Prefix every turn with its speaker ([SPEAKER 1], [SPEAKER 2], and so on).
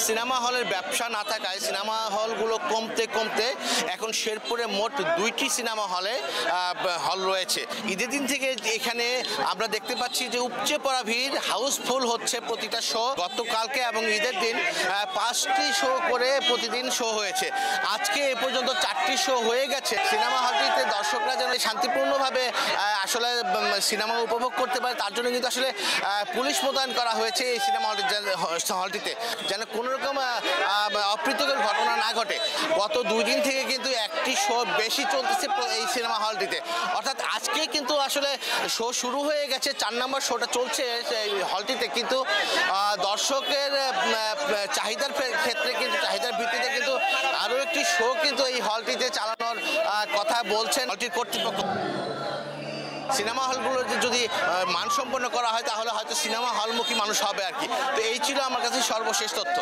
[SPEAKER 1] Cinema হলের ব্যবসা না থাকায় সিনেমা হলগুলো কমতে কমতে এখন শেরপুরে মোট 2টি সিনেমা হল রয়েছে। ঈদের দিন থেকে এখানে আমরা দেখতে পাচ্ছি যে উপচে পড়া ভিড়, হাউসফুল হচ্ছে প্রতিটা শো। গতকালকে এবং ঈদের দিন 5টি শো করে প্রতিদিন শো হয়েছে। আজকে এ পর্যন্ত 4টি শো হয়ে গেছে। সিনেমা হলটিতে দর্শকরা যেন শান্তিপূর্ণভাবে আসলে সিনেমা উপভোগ করতে পারে তার জন্য কিন্তু আসলে পুলিশ মোতায়েন করা হয়েছে এই সিনেমা হলটিতে, যেন কোনো রকম অপ্রীতিকর ঘটনা না ঘটে। গত 2 দিন থেকে কিন্তু একটি শো বেশি চলতেছে এই সিনেমা হলটিতে, অর্থাৎ আজকে কিন্তু আসলে শো শুরু হয়ে গেছে। 4 নম্বর শোটা চলছে এই হলটিতে, কিন্তু দর্শকের চাহিদার ক্ষেত্রে কিন্তু চাহিদার ভিত্তিতে কিন্তু আরও একটি শো কিন্তু এই হলটিতে চালানোর কথা বলছেন হলটির কর্তৃপক্ষ। সিনেমা হলগুলো যদি মানসম্পন্ন করা হয় তাহলে হয়তো সিনেমা হলমুখী মানুষ হবে আর কি। তো এই ছিল আমার কাছে সর্বশেষ তথ্য।